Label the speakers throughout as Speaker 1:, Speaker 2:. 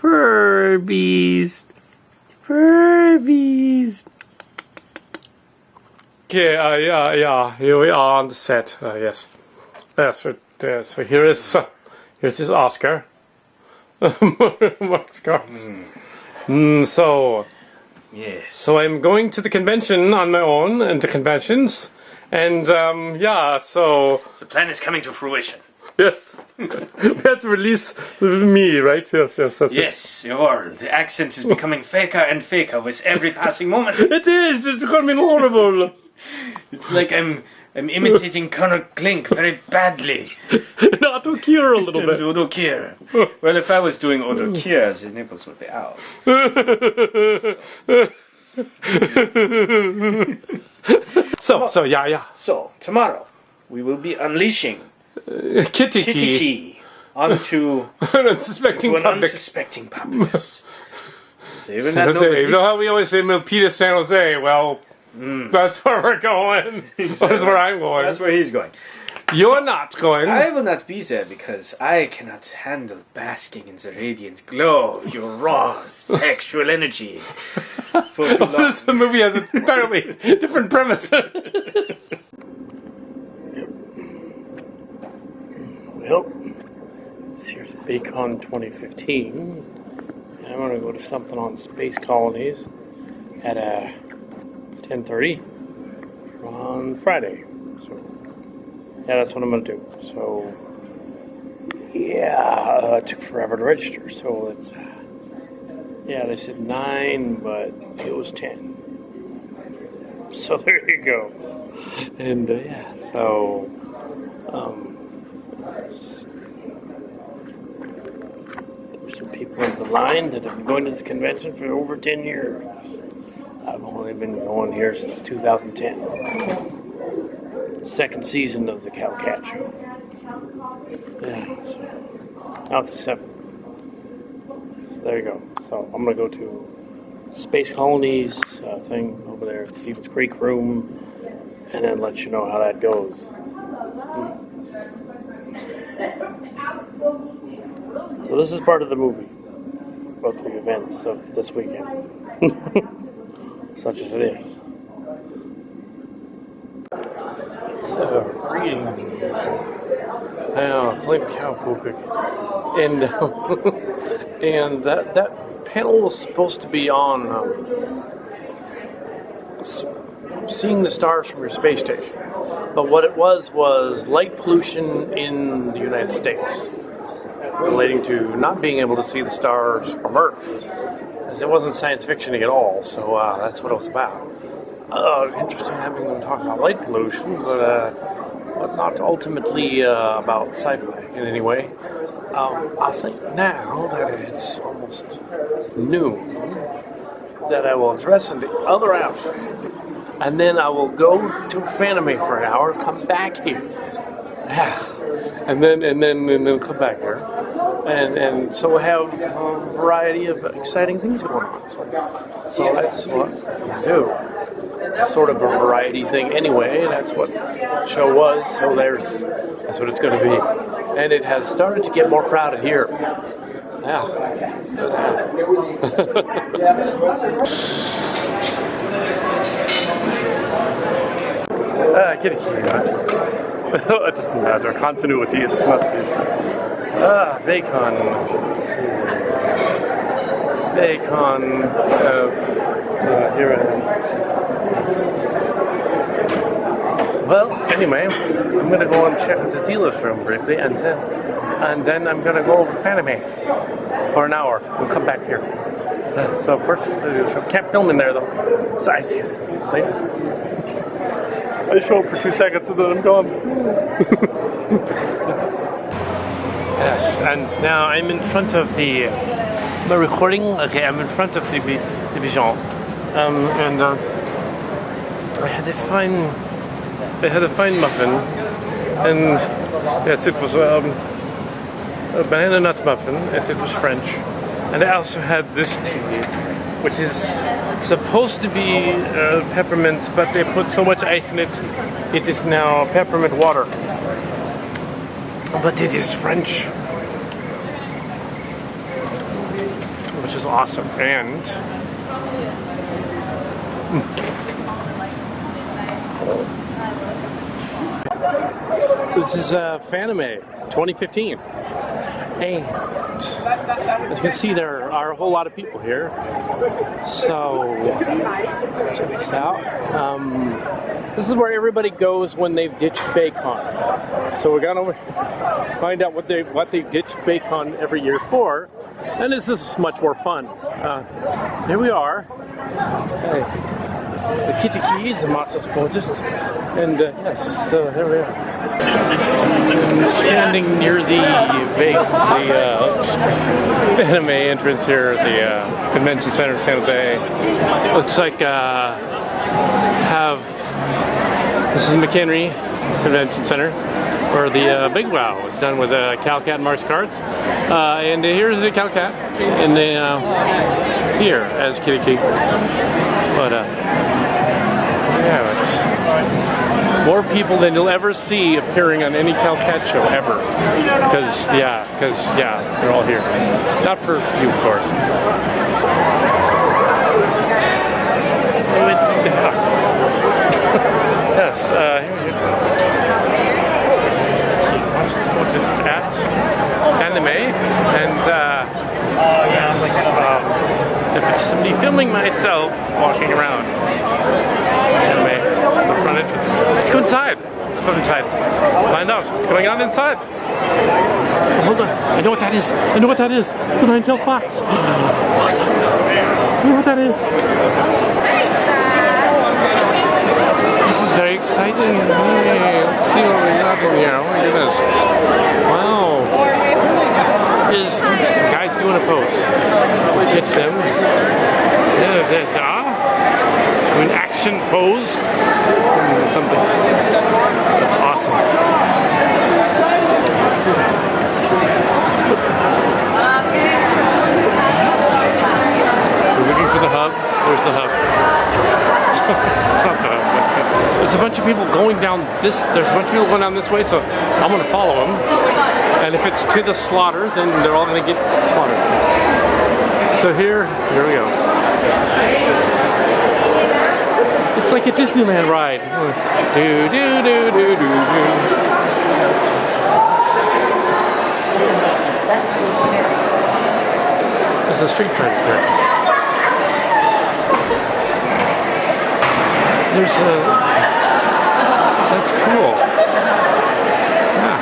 Speaker 1: Furbies. Furbies. Okay, yeah, here we are on the set, yes. So here's this Oscar. Mark's cards. So...
Speaker 2: Yes.
Speaker 1: So I'm going to the convention on my own, and to conventions, and yeah, so...
Speaker 2: The plan is coming to fruition.
Speaker 1: Yes. We have to release me, right? Yes, that's
Speaker 2: yes, you are. The accent is becoming faker and faker with every passing moment.
Speaker 1: It is! It's becoming horrible!
Speaker 2: It's like I'm imitating Connor Clink very badly.
Speaker 1: And Otto Kier a little bit.
Speaker 2: And Odo Kier. Well, if I was doing Odo Kier, the nipples would be out.
Speaker 1: So, yeah.
Speaker 2: So, tomorrow, we will be unleashing
Speaker 1: Kittyki
Speaker 2: onto
Speaker 1: an unsuspecting
Speaker 2: populace.
Speaker 1: San Jose. You know how we always say Milpitas, San Jose? Well, that's where we're going. Exactly. That's where I'm going.
Speaker 2: That's where he's going.
Speaker 1: You're not going.
Speaker 2: I will not be there because I cannot handle basking in the radiant glow of your raw sexual energy for too long.
Speaker 1: This movie has an entirely different premise. Well, here's Bay Con 2015. And I'm going to go to something on space colonies at 10:30 on Friday. So, yeah, that's what I'm going to do. So, yeah, it took forever to register. So it's, yeah, they said 9, but it was 10. So there you go. And yeah, so, there's some people in the line that have been going to this convention for over 10 years. I've only been going here since 2010. Second season of the Kal Kat show. Yeah, so now it's the 7th. So there you go. So I'm going to go to Space Colonies thing over there at Stevens Creek room and then let you know how that goes. So this is part of the movie about the events of this weekend. Such as it is. So, reading. Clint Cowpoke. And that panel was supposed to be on seeing the stars from your space station. But what it was light pollution in the United States, relating to not being able to see the stars from Earth. It wasn't science fiction at all, so that's what it was about. Interesting having them talk about light pollution, but not ultimately about sci-fi in any way. I think now that it's almost noon, that I will dress in the other outfit, and then I will go to Fanime for an hour, come back here. And then come back here. And so we'll have a variety of exciting things going on. So that's what we do. It's sort of a variety thing anyway. That's what the show was. So that's what it's going to be. And it has started to get more crowded here. Yeah. Kittyki. It doesn't matter. Continuity, it's not the issue. Bay Con. Bay Con. So here I am. Well, anyway, I'm going to go and check the dealer's room briefly, and then I'm going to go over to Fanime for an hour. We'll come back here. So first, can't film in there though. So I see it later. I show up for 2 seconds and then I'm gone. Yes, and now I'm in front of the... Am I recording? Okay, I'm in front of the Bijan. And I had a fine muffin. And yes, it was a banana nut muffin, and it was French. And I also had this tea, which is supposed to be peppermint, but they put so much ice in it, it is now peppermint water. But it is French. awesome. And this is Fanime 2015. And as you can see, there are a whole lot of people here. So check this out. This is where everybody goes when they've ditched Bay Con. So we're gonna find out what they've ditched Bay Con every year for, and this is much more fun. So here we are. The Kittyki is a master sportist, and yes, so here we are. I'm standing near the anime entrance here at the Convention Center of San Jose. Looks like this is McHenry Convention Center, where the Big Wow was done with Kal Kat and Mars cards. And here's the Kal Kat in the here as Kittyki. But yeah, it's more people than you'll ever see appearing on any Kal Kat show ever. Because they're all here. Not for you, of course. Yes, just at Fanime, and if somebody filming myself walking around. Let's go inside. Let's go inside. Find out what's going on inside. Oh, hold on. I know what that is. I know what that is. It's a nine-tailed fox. Awesome. I know what that is. This is very exciting. Hey, let's see what we got in here. Oh my goodness. Wow. There's some guys doing a pose. Let's catch them. Yeah, that's an action pose. Something. That's awesome. We're looking for the hub. There's the hub. It's not the hub. There's a bunch of people going down this. There's a bunch of people going down this way, so I'm going to follow them. And if it's to the slaughter, then they're all going to get slaughtered. So here we go. It's like a Disneyland ride. Do do do do do do. There's a street train here. There's a. That's cool. Yeah.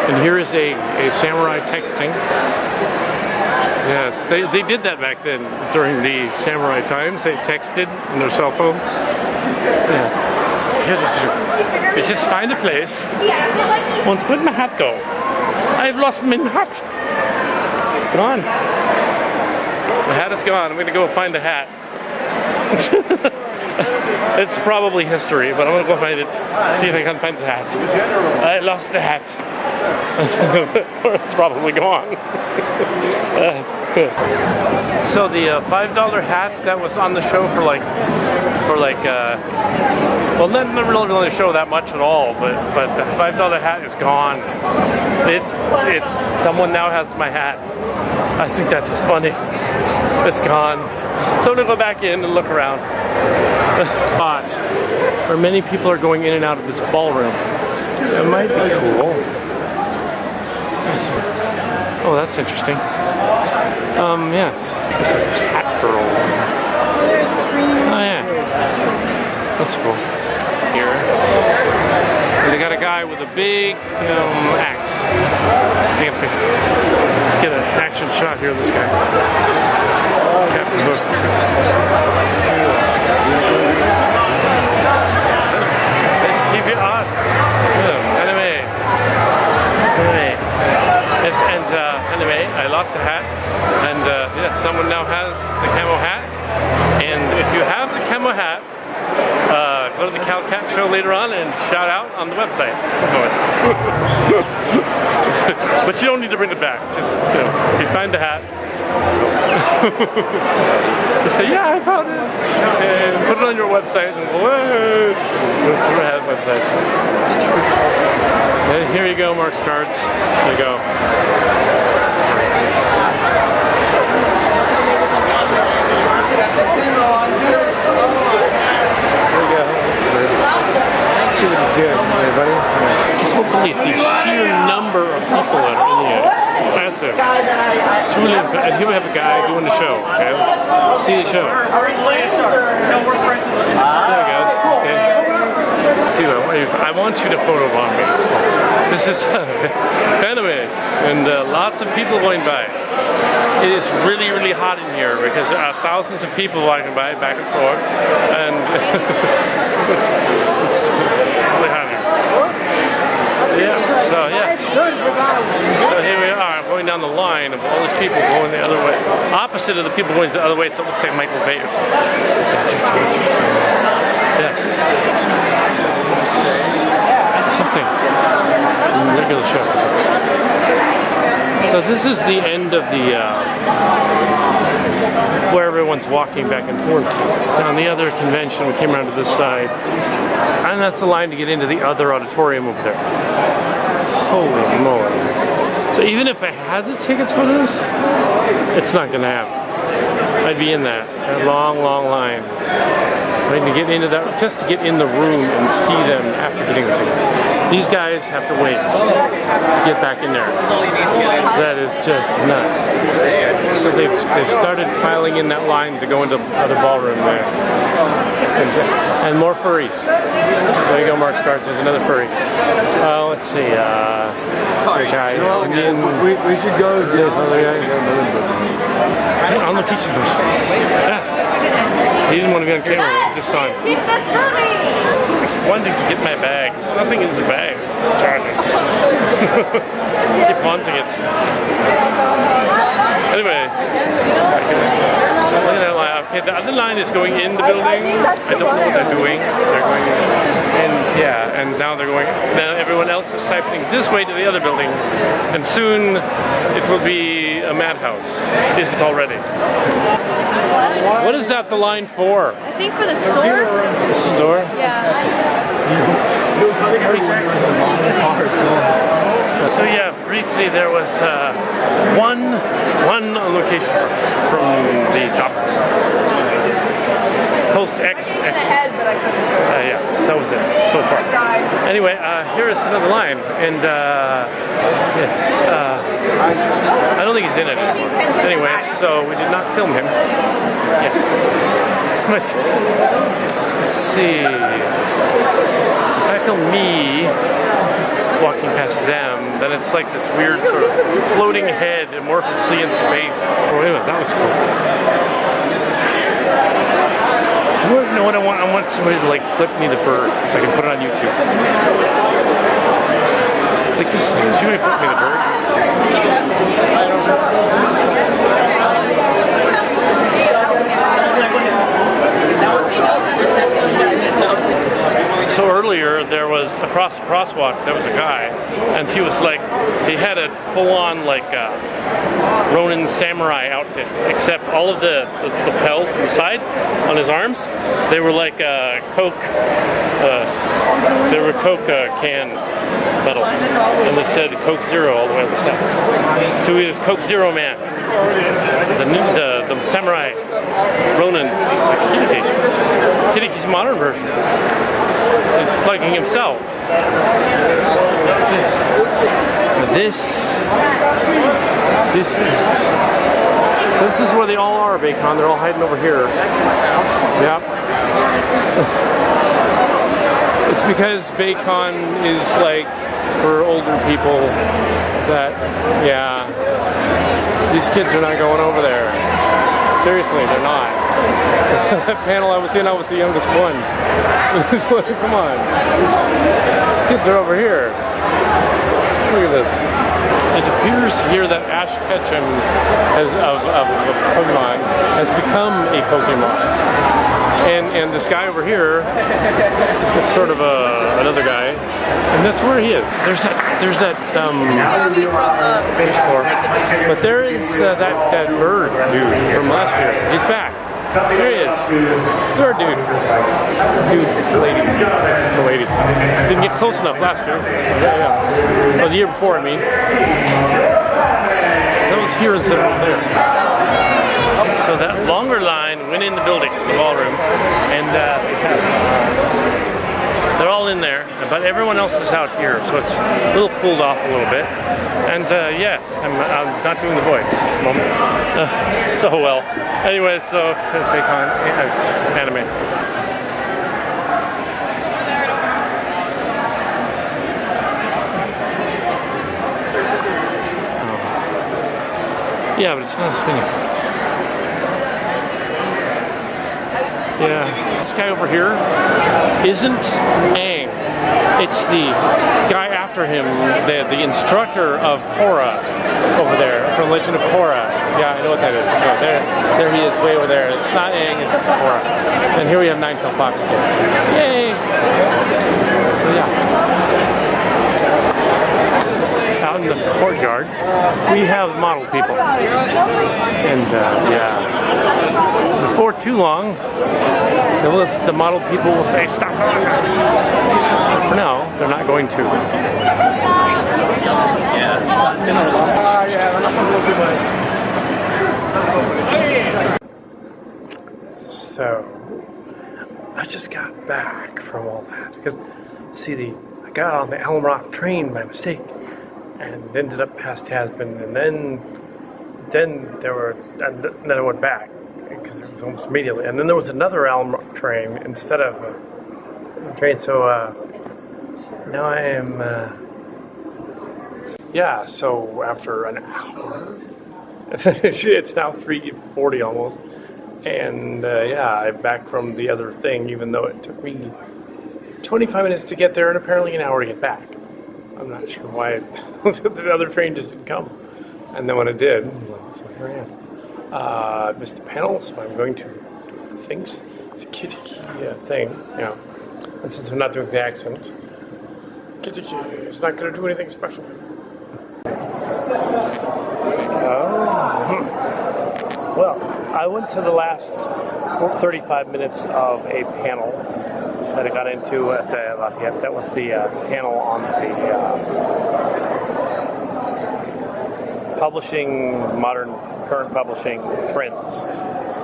Speaker 1: And here is a samurai texting. Yes, they did that back then during the samurai times. They texted on their cell phones. Yeah. You just find a place. And where'd my hat go? I've lost my hat. It's gone. The hat is gone. I'm going to go find the hat. It's probably history, but I'm going to go find it. See if I can find the hat. I lost the hat. It's probably gone. So the $5 hat that was on the show for well, not really on the show that much at all, but the $5 hat is gone. It's someone now has my hat. I think that's just funny. It's gone. So I'm gonna go back in and look around. Spot where many people are going in and out of this ballroom. It might be cool. Oh, that's interesting. Yes. There's a cat girl. Oh yeah. That's cool. Here. And they got a guy with a big axe. Let's get an action shot here of this guy. Captain Hook. Let's keep it on. Anime. Yes, and anyway, I lost the hat, and yes, someone now has the camo hat. And if you have the camo hat, go to the Kal Kat show later on and shout out on the website. But you don't need to bring it back. Just if you find the hat, Just say, yeah, I found it. And put it on your website. And whoa, let's see what it has website. And here you go, Mark's cards. There you go. See what he's doing, everybody. Just hopefully the sheer number of people that are in here is massive. Truly, and here we have a guy doing the show. Okay, let's see the show. There he goes. Okay. Dude, I want you to photobomb me. This is Fanime, and lots of people going by. It is really, really hot in here because there are thousands of people walking by back and forth, and it's really hot here. So here we are, going down the line of all these people going the other way, opposite of the people going the other way, so it looks like Michael Bay or something. Yes. Something. Regular show. So this is the end of the where everyone's walking back and forth. So on the other convention, we came around to this side, and that's the line to get into the other auditorium over there. Holy moly! So even if I had the tickets for this, it's not gonna happen. I'd be in that long, long line. Right, to get into that, just to get in the room and see them after getting the tickets. These guys have to wait to get back in there. That is just nuts. So they've started filing in that line to go into the other ballroom there. And more furries. There you go, Mark's cards. There's another furry. Let's see. Guy.
Speaker 3: We should go to
Speaker 1: other guys. On the kitchen person. Yeah. He didn't want to be on camera. Just saw him. I keep wanting to get my bag. There's nothing in the bag. Charging. Keep wanting it. Anyway. Look at that line. Okay, the other line is going in the building. I don't know what they're doing. They're going in. And yeah, and now they're going. Now everyone else is siphoning this way to the other building. And soon it will be a madhouse. It isn't already. What is that the line for?
Speaker 4: I think for the store.
Speaker 1: The store?
Speaker 4: Yeah.
Speaker 1: So yeah, briefly there was one location from the top. Post X. Yeah, so was it so far. Anyway, here is another line, and yes, I don't think he's in it anymore. Anyway, so we did not film him. Yeah. Let's see. So if I film me walking past them, then it's like this weird sort of floating head amorphously in space. Oh, wait a minute, that was cool. You know what I want? I want somebody to like clip me the bird so I can put it on YouTube. Like this thing. Should we clip me the bird? So earlier there was across the crosswalk there was a guy, and he was like, he had a full-on like Ronin samurai outfit, except all of the lapels on the side on his arms, they were like Coke. They were Coke can metal, and they said Coke Zero all the way on the side. So he was Coke Zero Man, the samurai Ronin, Kittyki's modern version. He's plugging himself. This is so. This is where they all are, Bay Con. They're all hiding over here. Yep. It's because Bay Con is like for older people. That these kids are not going over there. Seriously, they're not. That panel I was in, I was the youngest one. It's like, come on. These kids are over here. Look at this. it appears here that Ash Ketchum of Pokemon has become a Pokemon. And this guy over here is sort of another guy, and that's where he is. There's that fish floor, but there is that bird dude from last year. He's back. There he is. Third dude. Lady. It's a lady. Didn't get close enough last year. Yeah. Or the year before, I mean. That was here instead of there. So that longer line went in the building, the ballroom, and they're all in there, but everyone else is out here, so it's a little cooled off a little bit. And yes, I'm not doing the voice at the moment. So well. Anyway, so Bay Con Fanime. Yeah, but it's not spinning. Yeah, this guy over here isn't Aang. It's the guy after him, the instructor of Korra over there, from Legend of Korra. Yeah, I know what that is. So there he is, way over there. It's not Aang, it's Korra. And here we have Nine-Tailed Fox again. Yay! So yeah. Out in the courtyard, we have model people. And yeah, before too long, the model people will say, stop. But for now, they're not going to. So, I just got back from all that because, see, I got on the Elm Rock train by mistake and ended up past Tasman, and then I went back because it was almost immediately, and then there was another Elm Rock train instead of a train. So now I am. Yeah. So after an hour, it's now 3:40 almost. And yeah, I'm back from the other thing, even though it took me 25 minutes to get there and apparently an hour to get back. I'm not sure why the other train just didn't come. And then when it did, so here I am. I missed the panel, so I'm going to do other things. It's a Kittyki thing, yeah. And since I'm not doing the accent, Kittyki is not going to do anything special. Well, I went to the last 35 minutes of a panel that I got into at Lafayette. That was the panel on the publishing, current publishing trends.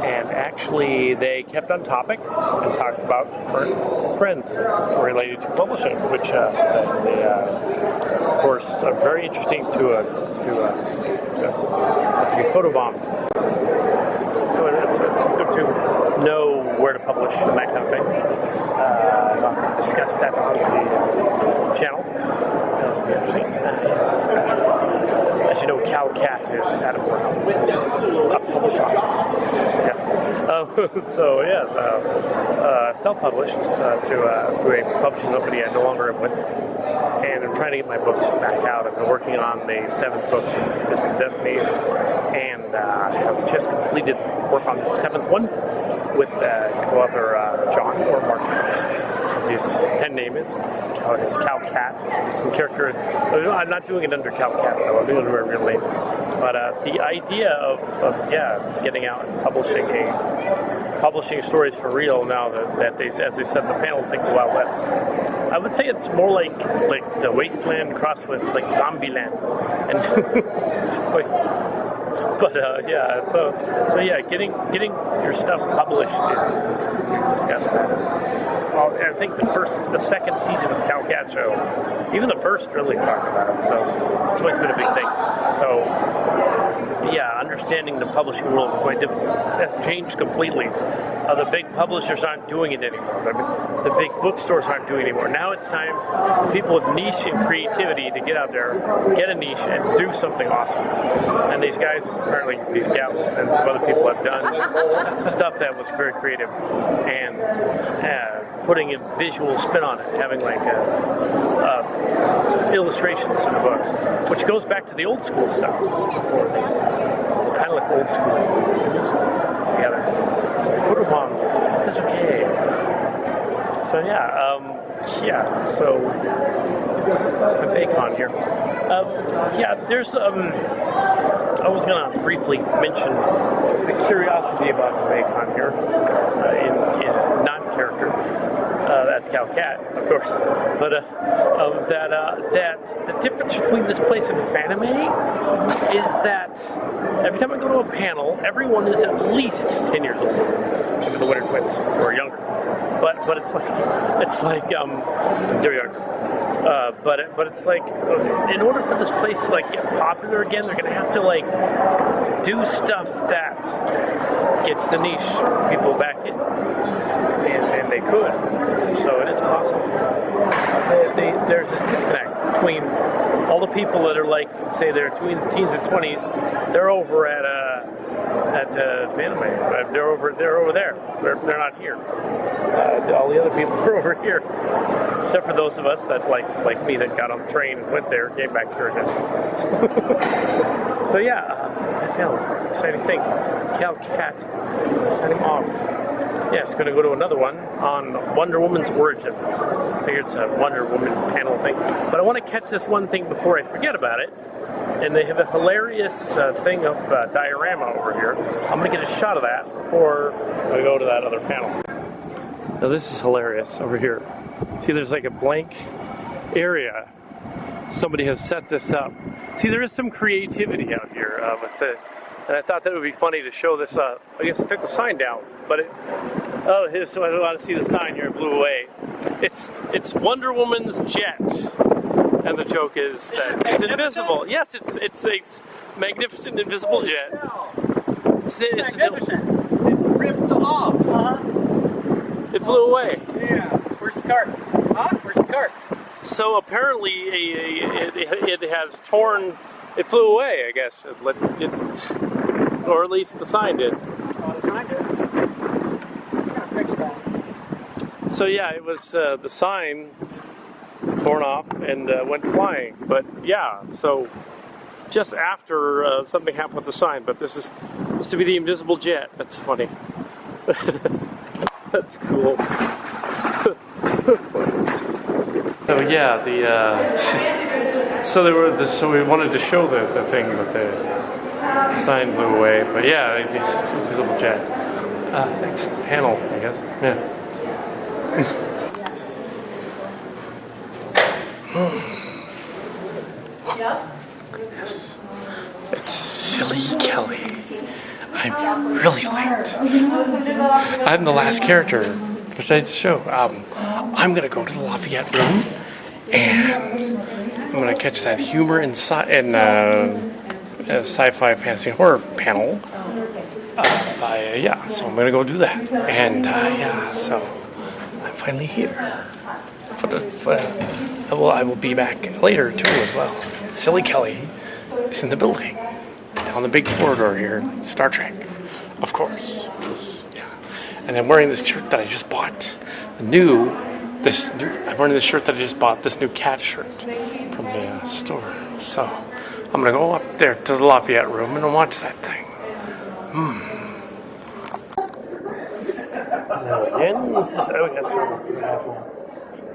Speaker 1: And actually, they kept on topic and talked about current trends related to publishing, which, of course, are very interesting to be photobombed. So it's good to know where to publish and that kind of thing. I'll discuss that on the channel. That'll be interesting. As you know, Kal Kat is out of a publisher. Yes. So yes, self-published to a publishing company I no longer am with, and I'm trying to get my books back out. I've been working on the 7th books of Distant Destinies, and have just completed work on the 7th one with co-author John, or Mark's as his pen name is. His Kal Kat. The character is, I'm not doing it under Kal Kat though, I'm doing it under a real name. But the idea of getting out and publishing stories for real now that they, as they said in the panel, think the Wild West. I would say it's more like the Wasteland crossed with like Zombieland, and yeah. So yeah, getting your stuff published is, we've discussed that. Well, I think the second season of the Kal Kat show, even the first really talked about it. So it's always been a big thing. So yeah, understanding the publishing world is quite difficult. That's changed completely. The big publishers aren't doing it anymore. The big bookstores aren't doing it anymore. Now it's time for people with niche and creativity to get out there, get a niche, and do something awesome. And these guys, apparently these gals and some other people have done some stuff that was very creative and putting a visual spin on it, having like illustrations in the books, which goes back to the old school stuff. It's kind of like old school together. Put them on. That's okay. So so the Bay Con here. There's I was gonna briefly mention the curiosity about the Bay Con here in non-character. That's Kal Kat, of course. But that the difference between this place and Fanime is that every time I go to a panel, everyone is at least 10 years old. Except for the Winter Twins, who are younger. But it's like they're younger. But it's like in order for this place to like get popular again, they're gonna have to like do stuff that gets the niche people back in, and they could. So it is possible. There's this disconnect between all the people that are like, say, they're between the teens and 20s. They're over at Fanime. They're over there. They're not here. All the other people are over here, except for those of us that like me that got on the train and went there, came back here again. So exciting things. Kal Kat signing off. Yeah, it's going to go to another one on Wonder Woman's origins. I figure it's a Wonder Woman panel thing, but I want to catch this one thing before I forget about it. And they have a hilarious thing of diorama over here. I'm going to get a shot of that before we go to that other panel. Now this is hilarious over here. See, there's like a blank area. Somebody has set this up. See, there is some creativity out here with the. And I thought that would be funny to show this. I guess I took the sign down, but here's so I don't want to see the sign here. It blew away. It's Wonder Woman's jet. And the joke is that it's invisible. Yes, it's a magnificent invisible jet. It's magnificent.
Speaker 4: It ripped off.
Speaker 1: It flew away.
Speaker 4: Yeah. Where's the cart? Where's the cart?
Speaker 1: So apparently it has torn. It flew away, I guess. Or at least the sign did.
Speaker 4: Oh, the sign did? Yeah, fix that.
Speaker 1: So yeah, it was the sign torn off and went flying. But yeah, so just after something happened with the sign. But this is supposed to be the invisible jet. That's funny. That's cool. So yeah, so we wanted to show the thing that the sign blew away. But yeah, it's invisible jet. Next panel, I guess. Yeah. Yes. It's Silly Kelly. I'm really late. I'm the last character for tonight's show. I'm gonna go to the Lafayette room and I'm gonna catch that humor and sci-fi fantasy horror panel. So I'm gonna go do that. And so I'm finally here. I will be back later too as well. Silly Kelly is in the building down the big corridor here. Star Trek, of course. Yeah. And I'm wearing this shirt that I just bought. I'm wearing this shirt that I just bought. This new cat shirt from the store. So I'm gonna go up there to the Lafayette room and watch that thing.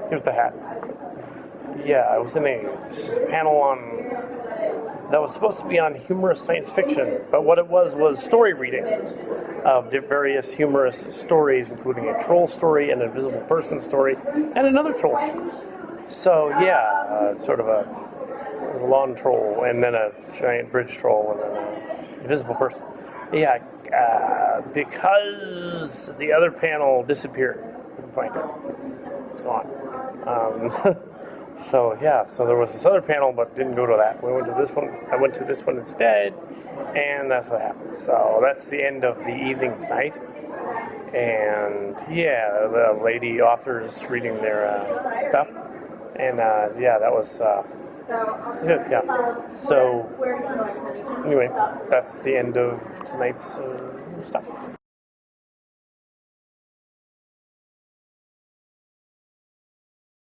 Speaker 1: Here's the hat. Yeah, this is a panel that was supposed to be on humorous science fiction, but what it was story reading of various humorous stories, including a troll story, an invisible person story, and another troll story. So yeah, sort of a lawn troll, and then a giant bridge troll, and then an invisible person. Yeah, because the other panel disappeared. Couldn't find it. It's gone. So there was this other panel, but didn't go to that. We went to this one. I went to this one instead, and that's what happened. So that's the end of the evening tonight. And yeah, the lady authors reading their stuff, and that was good. Yeah. So anyway, that's the end of tonight's stuff.